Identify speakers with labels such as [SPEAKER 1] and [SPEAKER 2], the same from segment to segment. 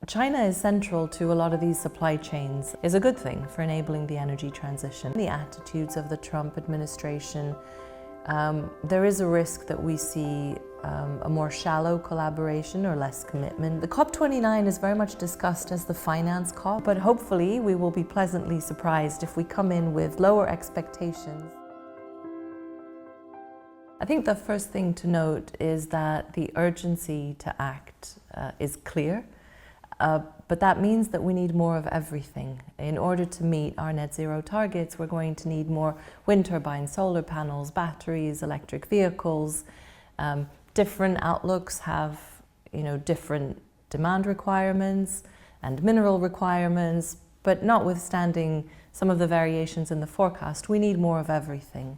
[SPEAKER 1] China is central to a lot of these supply chains, is a good thing for enabling the energy transition. The attitudes of the Trump administration, there is a risk that we see a more shallow collaboration or less commitment. The COP29 is very much discussed as the finance COP, but hopefully we will be pleasantly surprised if we come in with lower expectations. I think the first thing to note is that the urgency to act is clear. But that means that we need more of everything. In order to meet our net zero targets, we're going to need more wind turbines, solar panels, batteries, electric vehicles. Different outlooks have, different demand requirements and mineral requirements, but notwithstanding some of the variations in the forecast, we need more of everything.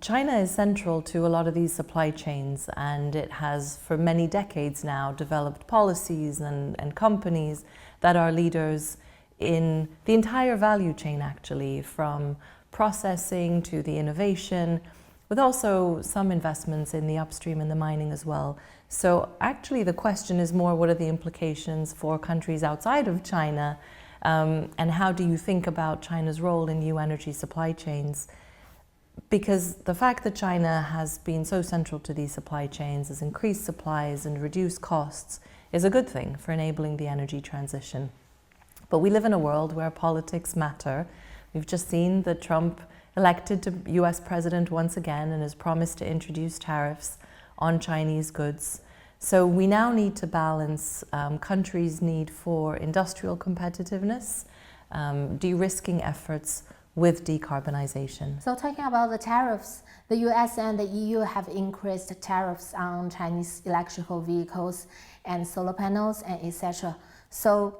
[SPEAKER 1] China is central to a lot of these supply chains, and it has for many decades now developed policies and companies that are leaders in the entire value chain, actually, from processing to the innovation, with also some investments in the upstream and the mining as well. So actually the question is more, what are the implications for countries outside of China, and how do you think about China's role in new energy supply chains? Because the fact that China has been so central to these supply chains, has increased supplies and reduced costs, is a good thing for enabling the energy transition. But we live in a world where politics matter. We've just seen that Trump elected to US president once again and has promised to introduce tariffs on Chinese goods. So we now need to balance countries' need for industrial competitiveness, de-risking efforts with decarbonization.
[SPEAKER 2] So talking about the tariffs, the US and the EU have increased tariffs on Chinese electrical vehicles and solar panels and etc. So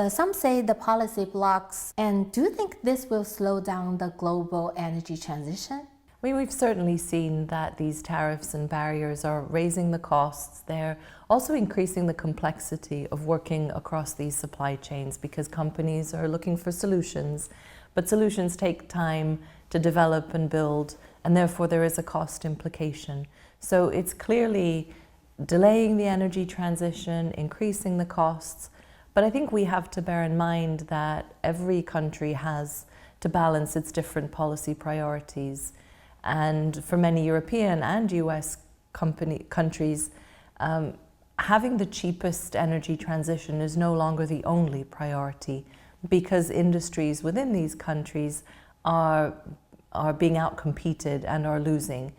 [SPEAKER 2] some say the policy blocks. And do you think this will slow down the global energy transition?
[SPEAKER 1] We've certainly seen that these tariffs and barriers are raising the costs. They're also increasing the complexity of working across these supply chains because companies are looking for solutions. But solutions take time to develop and build, and therefore there is a cost implication. So it's clearly delaying the energy transition, increasing the costs, but I think we have to bear in mind that every country has to balance its different policy priorities. And for many European and US countries, having the cheapest energy transition is no longer the only priority, because industries within these countries are being outcompeted and are losing.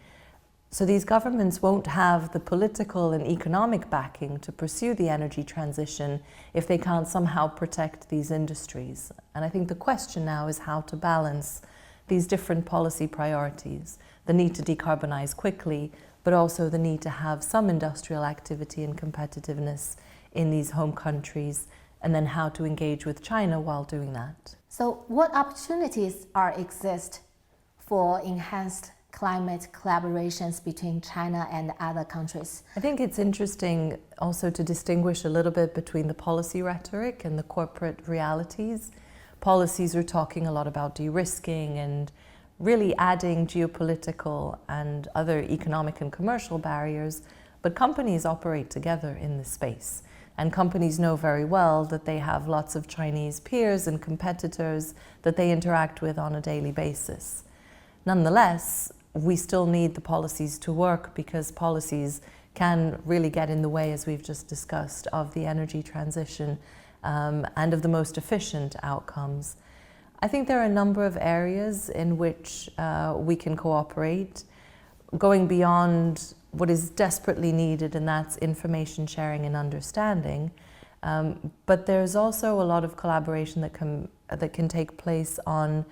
[SPEAKER 1] So these governments won't have the political and economic backing to pursue the energy transition if they can't somehow protect these industries. And I think the question now is how to balance these different policy priorities, the need to decarbonize quickly, but also the need to have some industrial activity and competitiveness in these home countries, and then how to engage with China while doing that.
[SPEAKER 2] So what opportunities exist for enhanced climate collaborations between China and other countries?
[SPEAKER 1] I think it's interesting also to distinguish a little bit between the policy rhetoric and the corporate realities. Policies are talking a lot about de-risking and really adding geopolitical and other economic and commercial barriers, but companies operate together in this space. And companies know very well that they have lots of Chinese peers and competitors that they interact with on a daily basis. Nonetheless, we still need the policies to work because policies can really get in the way, as we've just discussed, of the energy transition and of the most efficient outcomes. I think there are a number of areas in which we can cooperate, going beyond what is desperately needed, and that's information sharing and understanding. But there's also a lot of collaboration that can take place on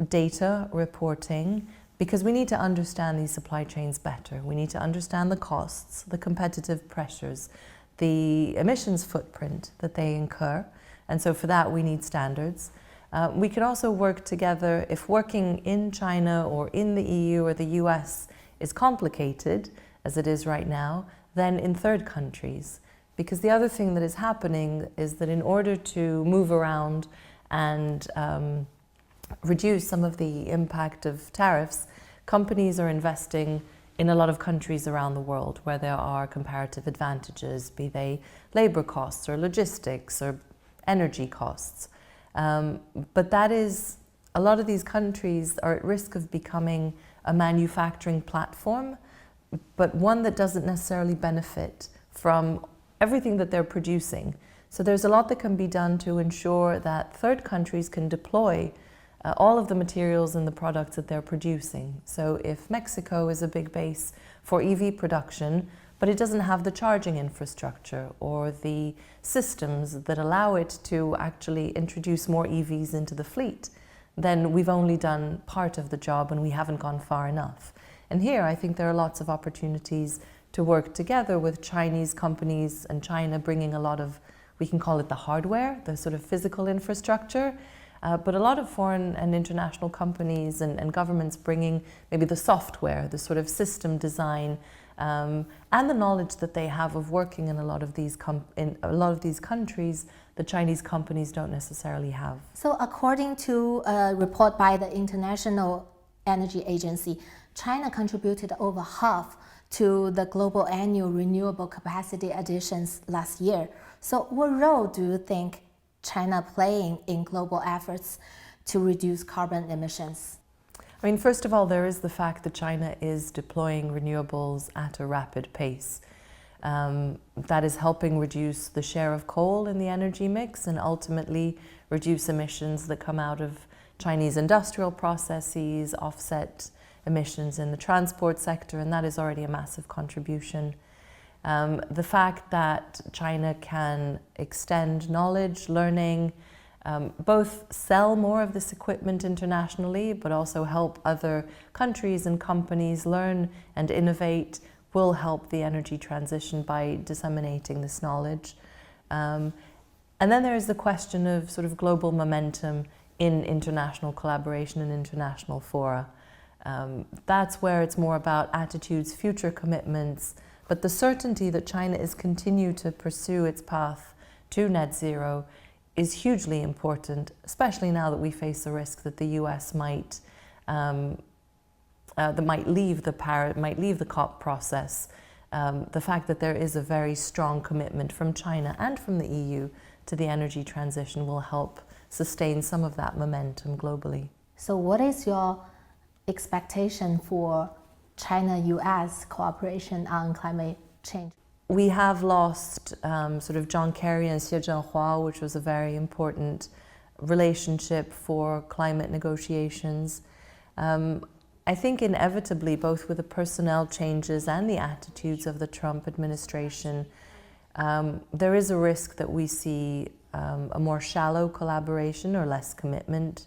[SPEAKER 1] data reporting, because we need to understand these supply chains better. We need to understand the costs, the competitive pressures, the emissions footprint that they incur. And so for that, we need standards. We can also work together if working in China or in the EU or the US is complicated, as it is right now, then in third countries. Because the other thing that is happening is that in order to move around and reduce some of the impact of tariffs, companies are investing in a lot of countries around the world where there are comparative advantages, be they labor costs or logistics or energy costs. But that is, a lot of these countries are at risk of becoming a manufacturing platform, but one that doesn't necessarily benefit from everything that they're producing. So there's a lot that can be done to ensure that third countries can deploy all of the materials and the products that they're producing. So if Mexico is a big base for EV production, but it doesn't have the charging infrastructure or the systems that allow it to actually introduce more EVs into the fleet, then we've only done part of the job and we haven't gone far enough. And here I think there are lots of opportunities to work together with Chinese companies and China bringing a lot of, we can call it the hardware, the sort of physical infrastructure, but a lot of foreign and international companies and governments bringing maybe the software, the sort of system design, and the knowledge that they have of working in a lot of these countries the Chinese companies don't necessarily have.
[SPEAKER 2] So according to a report by the International Energy Agency, China contributed over half to the global annual renewable capacity additions last year. So what role do you think China playing in global efforts to reduce carbon emissions?
[SPEAKER 1] I mean, first of all, there is the fact that China is deploying renewables at a rapid pace. That is helping reduce the share of coal in the energy mix and ultimately reduce emissions that come out of Chinese industrial processes, offset emissions in the transport sector, and that is already a massive contribution. The fact that China can extend knowledge, learning, both sell more of this equipment internationally, but also help other countries and companies learn and innovate, will help the energy transition by disseminating this knowledge. And then there is the question of sort of global momentum in international collaboration and international fora. That's where it's more about attitudes, future commitments, but the certainty that China is continue to pursue its path to net zero is hugely important, especially now that we face the risk that the US might leave the COP process. The fact that there is a very strong commitment from China and from the EU to the energy transition will help sustain some of that momentum globally.
[SPEAKER 2] So what is your expectation for China-US cooperation on climate change?
[SPEAKER 1] We have lost sort of John Kerry and Xie Zhenhua, which was a very important relationship for climate negotiations. I think inevitably, both with the personnel changes and the attitudes of the Trump administration, there is a risk that we see a more shallow collaboration or less commitment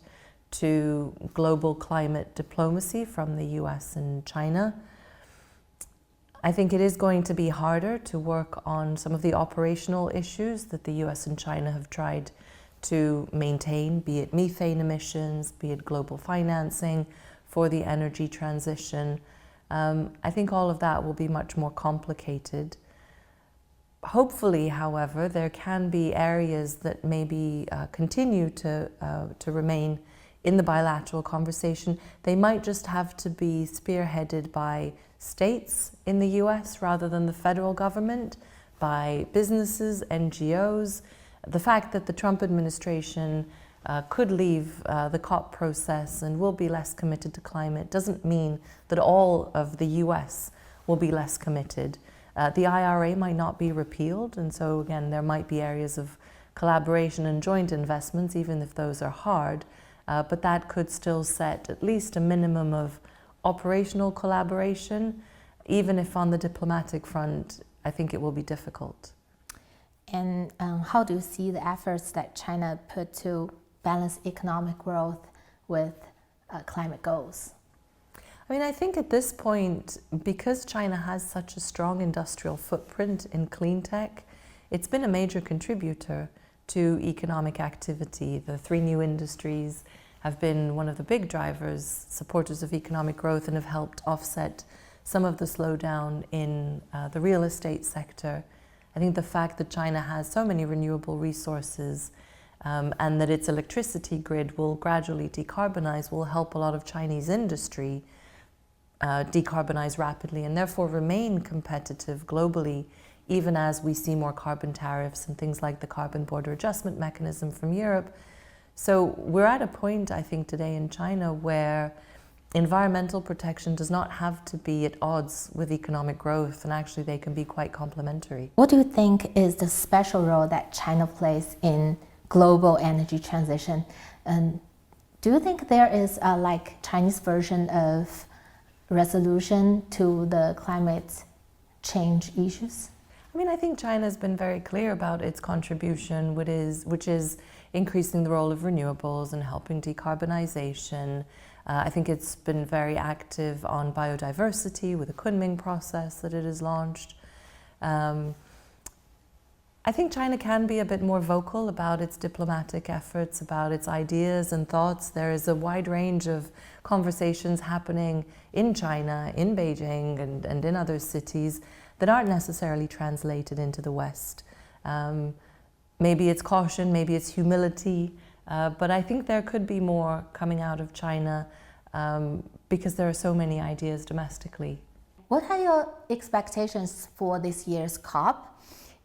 [SPEAKER 1] to global climate diplomacy from the US and China. I think it is going to be harder to work on some of the operational issues that the US and China have tried to maintain, be it methane emissions, be it global financing for the energy transition. I think all of that will be much more complicated. Hopefully, however, there can be areas that maybe continue to remain in the bilateral conversation. They might just have to be spearheaded by states in the US rather than the federal government, by businesses, NGOs. The fact that the Trump administration could leave the COP process and will be less committed to climate doesn't mean that all of the US will be less committed. The IRA might not be repealed, and so again, there might be areas of collaboration and joint investments, even if those are hard, but that could still set at least a minimum of operational collaboration, even if on the diplomatic front, I think it will be difficult.
[SPEAKER 2] And how do you see the efforts that China put to balance economic growth with climate goals?
[SPEAKER 1] I mean, I think at this point, because China has such a strong industrial footprint in clean tech, it's been a major contributor to economic activity. The 3 new industries have been one of the big drivers, supporters of economic growth, and have helped offset some of the slowdown in the real estate sector. I think the fact that China has so many renewable resources and that its electricity grid will gradually decarbonize will help a lot of Chinese industry decarbonize rapidly and therefore remain competitive globally, even as we see more carbon tariffs and things like the carbon border adjustment mechanism from Europe. So we're at a point, I think, today in China where environmental protection does not have to be at odds with economic growth, and actually they can be quite complementary.
[SPEAKER 2] What do you think is the special role that China plays in global energy transition? And do you think there is a Chinese version of resolution to the climate change issues?
[SPEAKER 1] I mean, I think China has been very clear about its contribution, which is increasing the role of renewables and helping decarbonization. I think it's been very active on biodiversity with the Kunming process that it has launched. I think China can be a bit more vocal about its diplomatic efforts, about its ideas and thoughts. There is a wide range of conversations happening in China, in Beijing, and in other cities that aren't necessarily translated into the West. Maybe it's caution, maybe it's humility, but I think there could be more coming out of China because there are so many ideas domestically.
[SPEAKER 2] What are your expectations for this year's COP?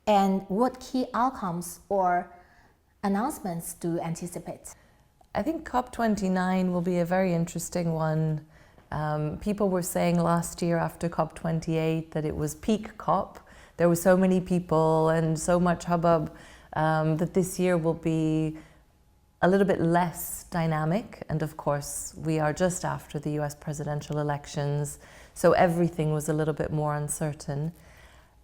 [SPEAKER 2] And what key outcomes or announcements do you anticipate?
[SPEAKER 1] I think COP29 will be a very interesting one. People were saying last year after COP28 that it was peak COP. There were so many people and so much hubbub that this year will be a little bit less dynamic. And of course, we are just after the US presidential elections, so everything was a little bit more uncertain.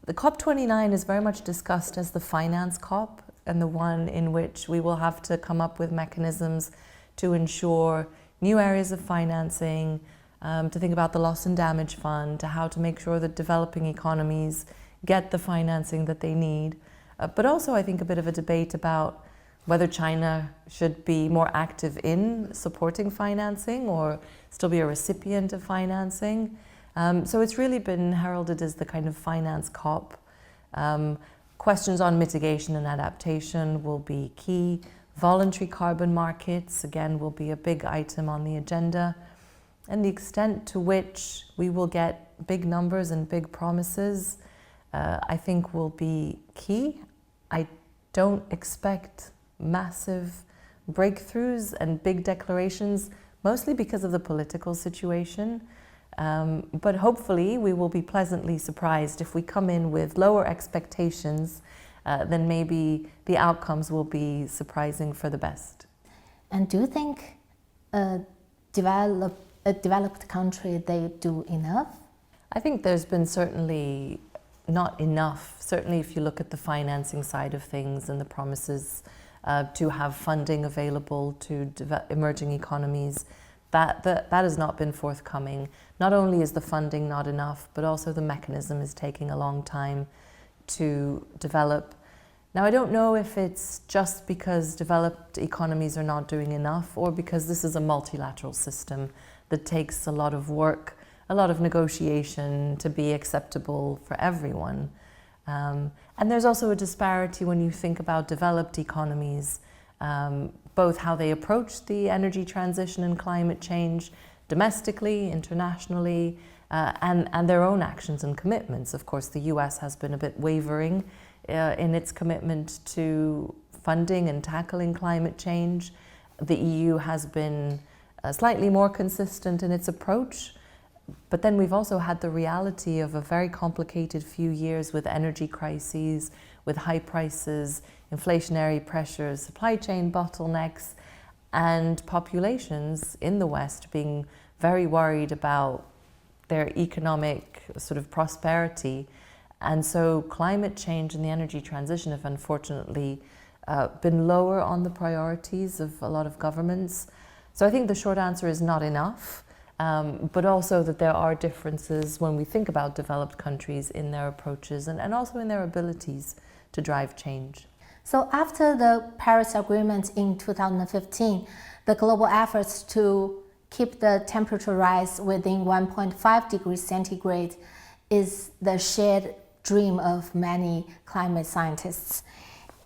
[SPEAKER 1] The COP29 is very much discussed as the finance COP, and the one in which we will have to come up with mechanisms to ensure new areas of financing, to think about the loss and damage fund, to how to make sure that developing economies get the financing that they need. But also I think a bit of a debate about whether China should be more active in supporting financing or still be a recipient of financing. So it's really been heralded as the kind of finance COP. Questions on mitigation and adaptation will be key. Voluntary carbon markets, again, will be a big item on the agenda. And the extent to which we will get big numbers and big promises, I think will be key. I don't expect massive breakthroughs and big declarations, mostly because of the political situation. But hopefully we will be pleasantly surprised if we come in with lower expectations, then maybe the outcomes will be surprising for the best.
[SPEAKER 2] And do you think a developed country, they do enough?
[SPEAKER 1] I think there's been certainly not enough. Certainly if you look at the financing side of things and the promises to have funding available to emerging economies, that has not been forthcoming. Not only is the funding not enough, but also the mechanism is taking a long time to develop. Now, I don't know if it's just because developed economies are not doing enough or because this is a multilateral system that takes a lot of work, a lot of negotiation to be acceptable for everyone. And there's also a disparity when you think about developed economies, both how they approach the energy transition and climate change domestically, internationally, and their own actions and commitments. Of course, the US has been a bit wavering in its commitment to funding and tackling climate change. The EU has been slightly more consistent in its approach. But then we've also had the reality of a very complicated few years with energy crises, with high prices, inflationary pressures, supply chain bottlenecks, and populations in the West being very worried about their economic sort of prosperity. And so climate change and the energy transition have unfortunately been lower on the priorities of a lot of governments. So I think the short answer is not enough. But also that there are differences when we think about developed countries in their approaches and also in their abilities to drive change.
[SPEAKER 2] So after the Paris Agreement in 2015, the global efforts to keep the temperature rise within 1.5 degrees centigrade is the shared dream of many climate scientists.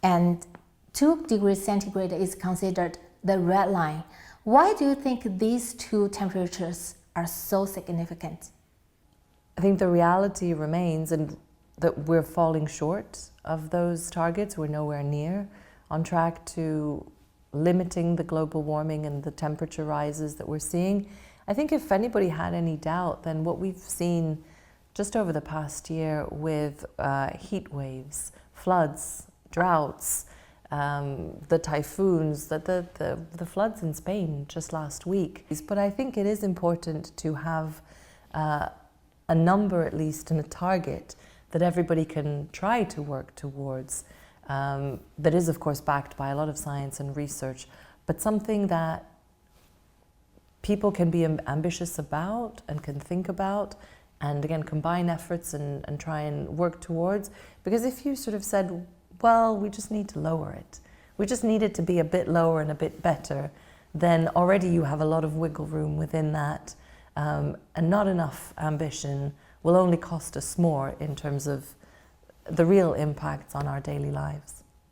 [SPEAKER 2] And 2 degrees centigrade is considered the red line. Why do you think these two temperatures are so significant?
[SPEAKER 1] I think the reality remains and that we're falling short of those targets. We're nowhere near on track to limiting the global warming and the temperature rises that we're seeing. I think if anybody had any doubt, then what we've seen just over the past year with heat waves, floods, droughts, the typhoons, the floods in Spain just last week. But I think it is important to have a number at least and a target that everybody can try to work towards, that is of course backed by a lot of science and research, but something that people can be ambitious about and can think about, and again combine efforts and try and work towards. Because if you sort of said, well, we just need to lower it, we just need it to be a bit lower and a bit better, then already you have a lot of wiggle room within that, and not enough ambition will only cost us more in terms of the real impacts on our daily lives.